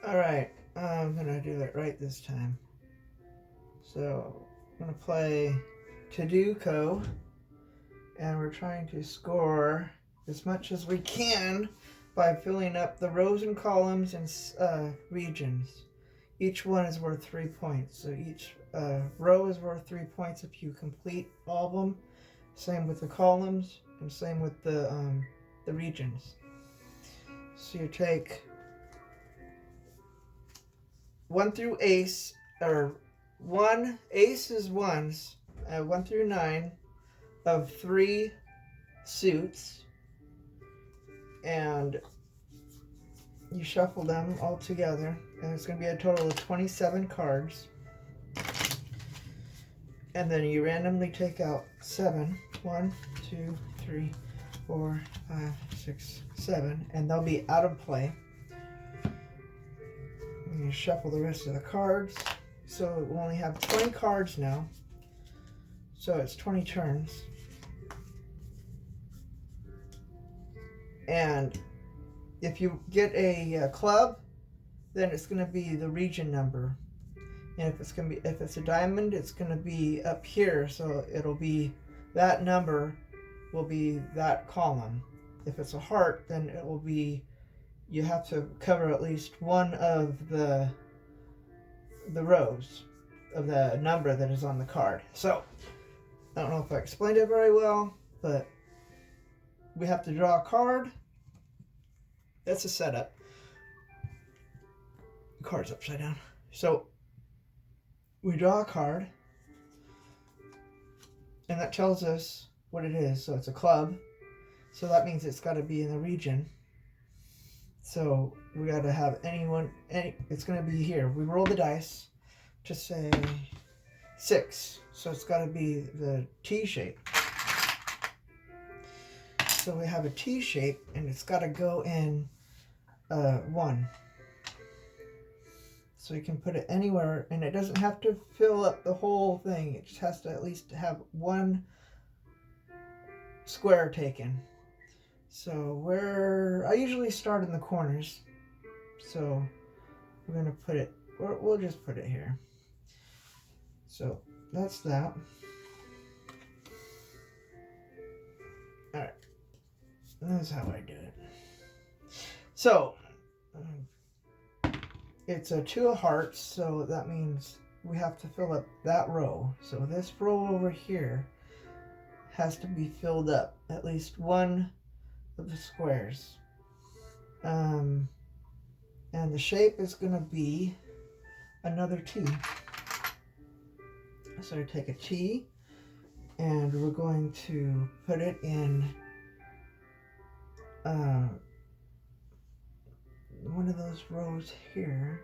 Alright, I'm gonna do it right this time. So, I'm gonna play Sudoku, and we're trying to score as much as we can by filling up the rows and columns and regions. Each one is worth 3 points, so each row is worth 3 points if you complete all of them. Same with the columns, and same with the regions. So you take 1 through ace, or 1, ace is ones, 1 through 9 of 3 suits, and you shuffle them all together, and it's going to be a total of 27 cards. And then you randomly take out 7. 1, 2, 3, 4, 5, 6, 7, and they'll be out of play. You shuffle the rest of the cards. So we'll only have 20 cards now. So it's 20 turns. And if you get a club, then it's going to be the region number. And if it's a diamond, it's going to be up here. So it'll be that number will be that column. If it's a heart, then it will be, you have to cover at least one of the rows of the number that is on the card. So, I don't know if I explained it very well, but we have to draw a card. That's a setup. The card's upside down. So, we draw a card, and that tells us what it is. So, it's a club. So, that means it's got to be in the region. So we got to have it's going to be here. We roll the dice to say 6. So it's got to be the T shape. So we have a T shape, and it's got to go in 1. So you can put it anywhere, and it doesn't have to fill up the whole thing. It just has to at least have one square taken. So I usually start in the corners. So we're going to put it, we'll just put it here. So that's that. Alright. That's how I do it. So, it's a 2 of hearts, so that means we have to fill up that row. So this row over here has to be filled up, at least one of the squares. And the shape is going to be another T. So I take a T, and we're going to put it in one of those rows here.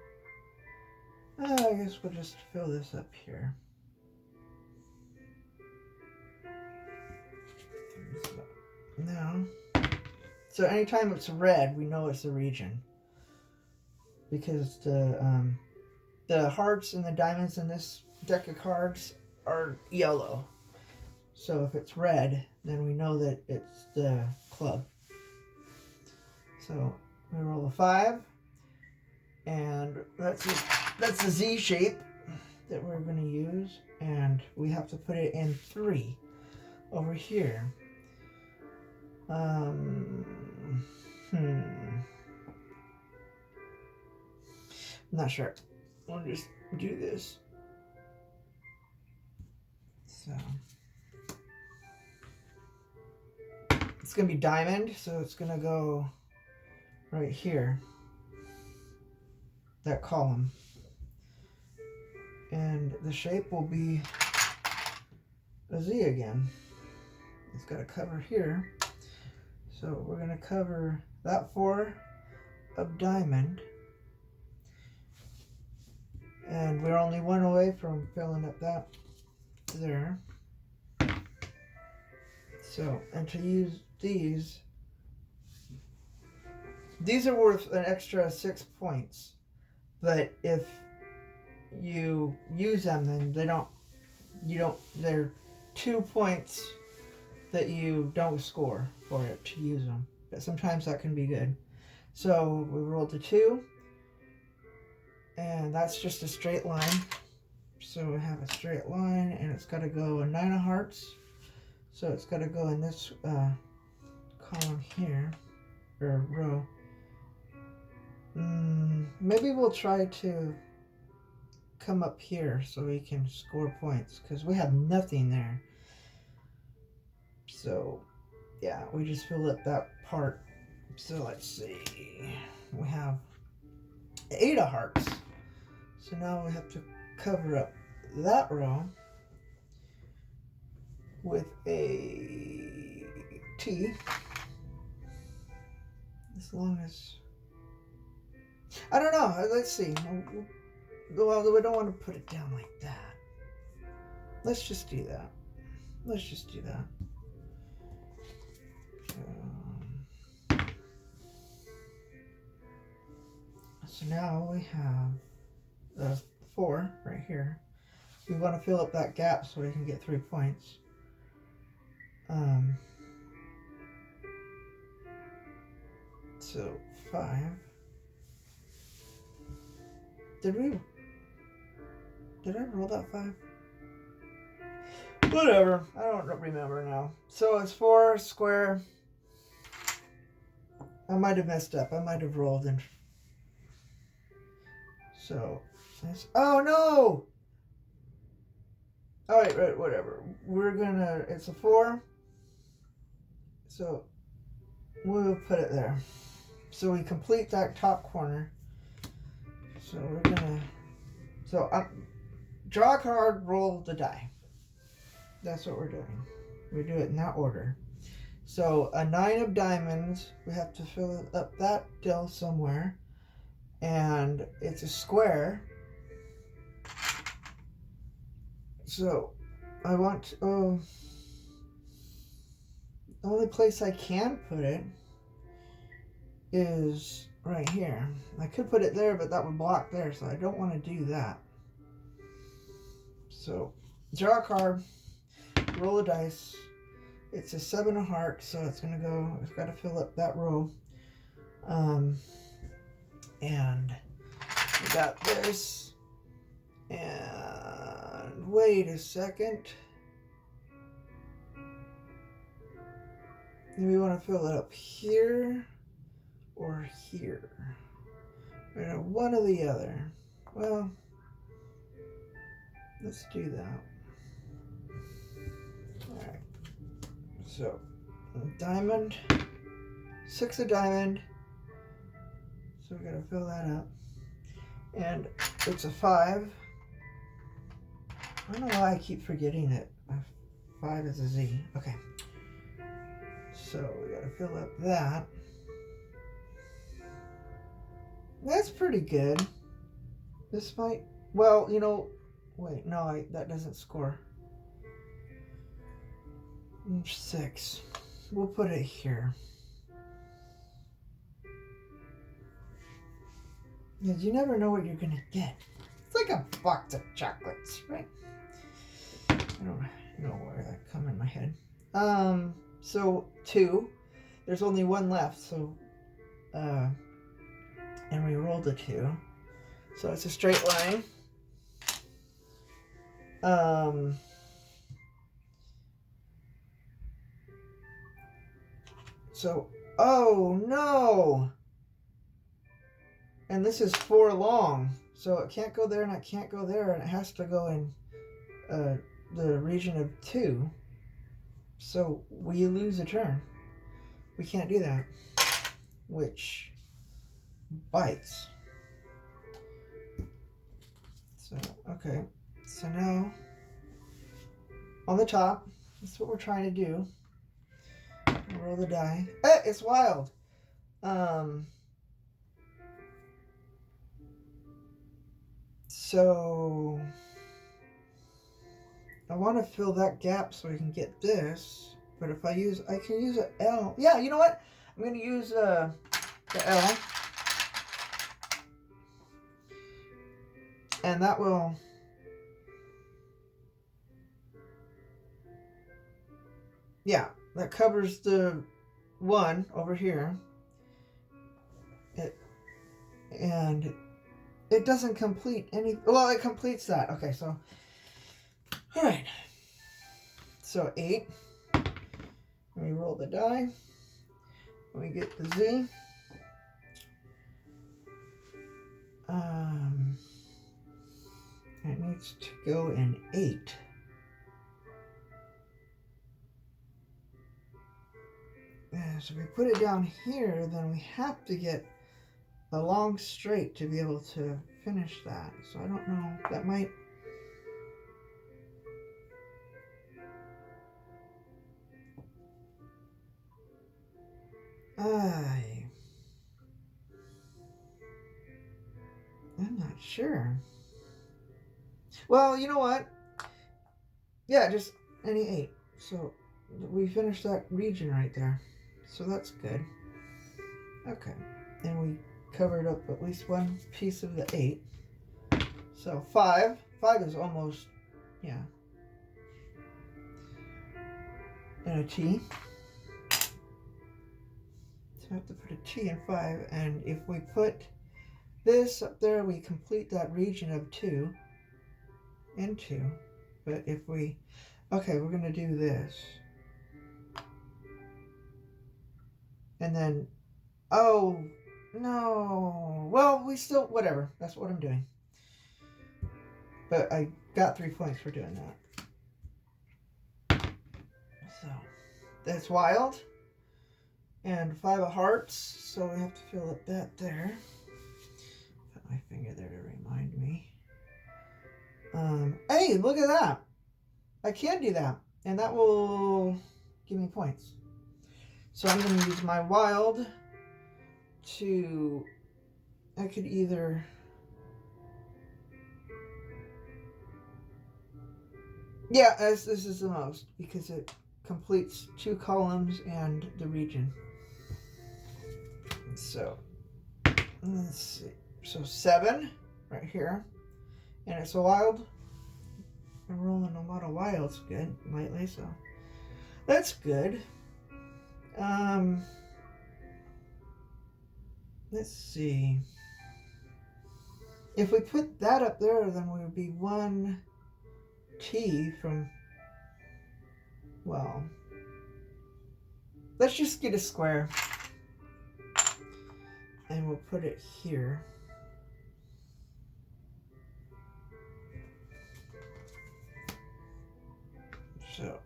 I guess we'll just fill this up here. Now, so anytime it's red, we know it's a region, because the hearts and the diamonds in this deck of cards are yellow. So if it's red, then we know that it's the club. So we roll a 5, and that's the Z shape that we're going to use, and we have to put it in 3 over here. I'm not sure. We'll just do this. So it's going to be diamond, so it's going to go right here, that column. And the shape will be a Z again. It's got a cover here. So we're going to cover that 4 of diamond. And we're only 1 away from filling up that there. So, and to use these are worth an extra 6 points. But if you use them, then they're 2 points that you don't score for it to use them. But sometimes that can be good. So we rolled a 2, And that's just a straight line. So we have a straight line, and it's got to go a 9 of hearts. So it's got to go in this column here, or row. Maybe we'll try to come up here so we can score points, because we have nothing there. So yeah, we just filled up that part. So let's see, we have 8 of hearts. So now we have to cover up that row with a T, as long as, I don't know, let's see. Well, we don't want to put it down like that. Let's just do that. Let's just do that. So now we have the 4 right here. We want to fill up that gap so we can get 3 points. So 5. Did I roll that 5? Whatever. I don't remember now. So it's 4 square. I might have messed up. I might have rolled in. So, oh no! Alright, right, whatever. We're gonna, it's a 4. So, we'll put it there. So we complete that top corner. So we're gonna, draw a card, roll the die. That's what we're doing. We do it in that order. So a 9 of diamonds, we have to fill up that deal somewhere. And it's a square. So I want, the only place I can put it is right here. I could put it there, but that would block there, so I don't want to do that. So draw a card, roll a dice. It's a 7 of hearts, so it's gonna go, it's got to fill up that row. And we got this. And wait a second. Do we want to fill it up here or here? One or the other. Well, let's do that. Alright. So, diamond. 6 of diamond. So we gotta fill that up. And it's a 5. I don't know why I keep forgetting that 5 is a Z. Okay. So we gotta fill up that. That's pretty good. This might, well, you know, wait, no, that doesn't score. 6. We'll put it here. Because you never know what you're gonna get. It's like a box of chocolates, right? I don't know where that come in my head. So 2. There's only 1 left, so and we rolled a 2. So it's a straight line. So, oh no! And this is 4 long, so it can't go there and it can't go there, and it has to go in the region of 2. So we lose a turn. We can't do that, which bites. So, okay. So now, on the top, that's what we're trying to do. Roll the die. It's wild. So I want to fill that gap so we can get this. But if I can use an L. Yeah, you know what? I'm going to use the L. And that will, yeah, that covers the 1 over here. And it doesn't complete any, well, it completes that. Okay, so, all right. So 8, we roll the die, we get the Z. It needs to go in 8. So if we put it down here, then we have to get a long straight to be able to finish that. So I don't know, that might... I'm not sure. Well, you know what? Yeah, just any 8. So we finished that region right there. So that's good. Okay. And we covered up at least one piece of the 8. So 5. 5 is almost, yeah. And a T. So I have to put a T in 5. And if we put this up there, we complete that region of 2 and 2. But if we, okay, we're going to do this. And then, oh, no. Well, we still, whatever. That's what I'm doing. But I got 3 points for doing that. So, that's wild. And 5 of hearts. So we have to fill up that there. Put my finger there to remind me. Hey, look at that. I can do that. And that will give me points. So I'm going to use my wild to, I could either, yeah, this is the most, because it completes 2 columns and the region. So, let's see. So 7 right here. And it's a wild. I'm rolling a lot of wilds good lately, so that's good. Let's see. If we put that up there, then we would be 1 T from, well, let's just get a square. And we'll put it here. So,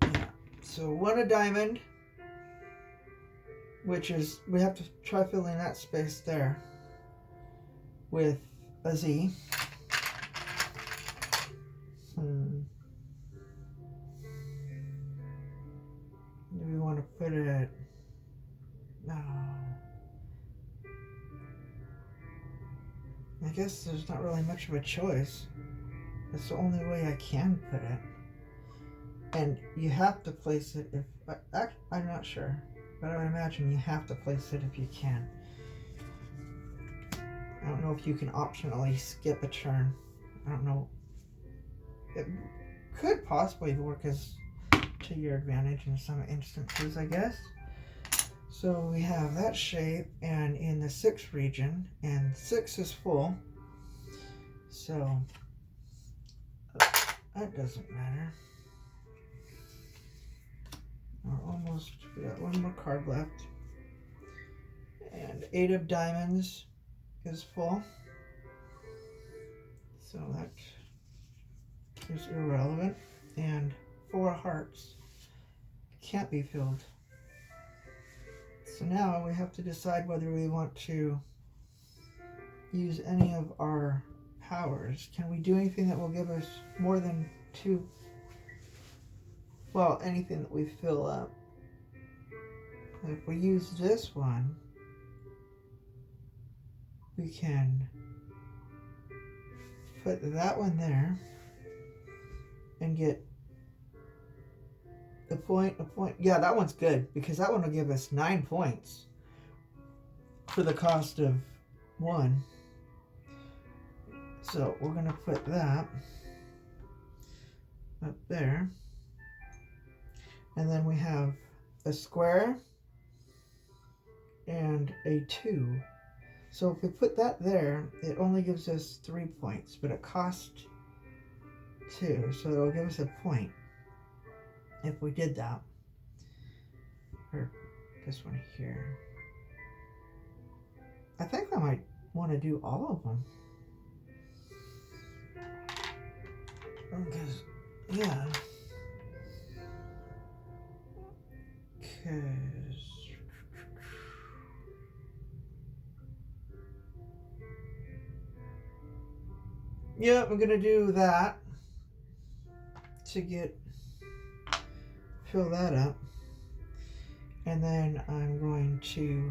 yeah. So 1 a diamond, which is, we have to try filling that space there with a Z. Do we want to put it, no. I guess there's not really much of a choice. That's the only way I can put it. And you have to place it if, I'm not sure, but I would imagine you have to place it if you can. I don't know if you can optionally skip a turn. I don't know. It could possibly work as to your advantage in some instances, I guess. So we have that shape, and in the 6th region, and 6 is full. So that doesn't matter. We're almost, we got 1 more card left. And 8 of diamonds is full. So that is irrelevant. And 4 hearts can't be filled. So now we have to decide whether we want to use any of our powers. Can we do anything that will give us more than 2? Well, anything that we fill up. If we use this one, we can put that one there and get a point. Yeah, that one's good, because that one will give us 9 points for the cost of 1. So we're going to put that up there. And then we have a square and a 2. So if we put that there, it only gives us 3 points, but it costs 2, so it'll give us a point if we did that. Or this one here. I think I might want to do all of them. Because, yeah. Because... yeah, I'm gonna do that to fill that up. And then I'm going to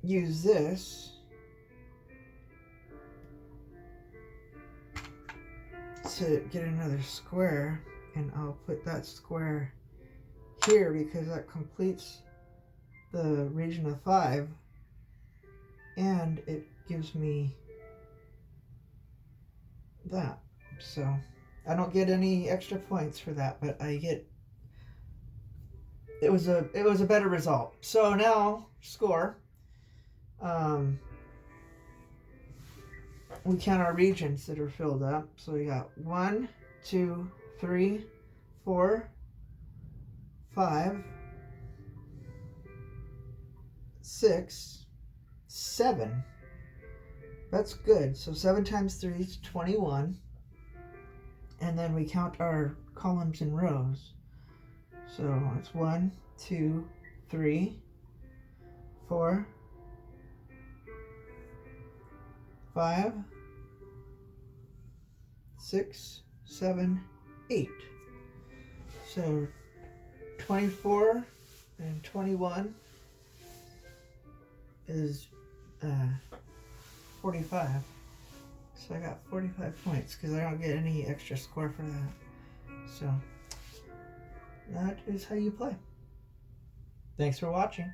use this to get another square, and I'll put that square here because that completes the region of 5, and it gives me that. So I don't get any extra points for that, but I get, it was a better result. So now score. We count our regions that are filled up. So we got 1, 2, 3, 4, 5, 6, 7. That's good. So 7 times 3 is 21. And then we count our columns and rows. So it's 1, 2, 3, 4, 5, 6, 7, 8. So 24 and 21 is 45. So I got 45 points because I don't get any extra score for that. So that is how you play. Thanks for watching.